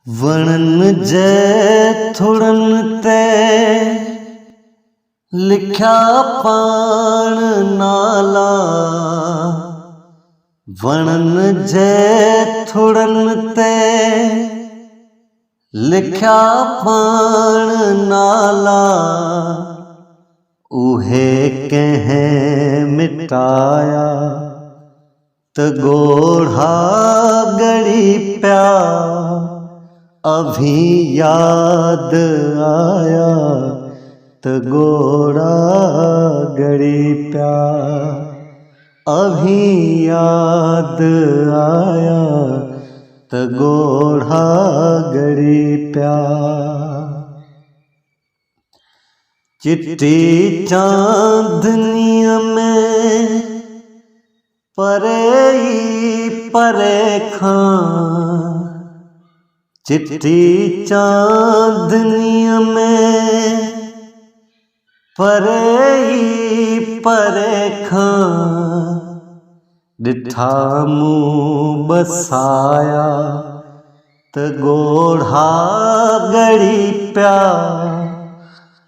वणन जैथुड़न ते लिख्या पाण नाला। वणन जैथुड़न ते लिख्या पाण नाला। उहे कंहिं मिटाया त ॻोढ़ा ॻड़ी पिया। अभी याद आया त ॻोढ़ा ॻड़ी पिया। अभी याद आया त ॻोढ़ा ॻड़ी पिया। चिट्टी चांदनीअ में परे ई परे खां। चिट्टी चांदनीअ में परे ई परे खां। ॾिठा मूं बसाया त ॻोढ़ा ॻड़ी पिया।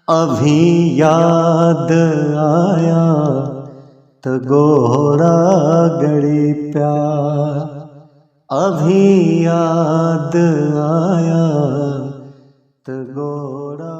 अभी याद आया त ॻोढ़ा ॻड़ी पिया। अभी याद आया त ॻोढ़ा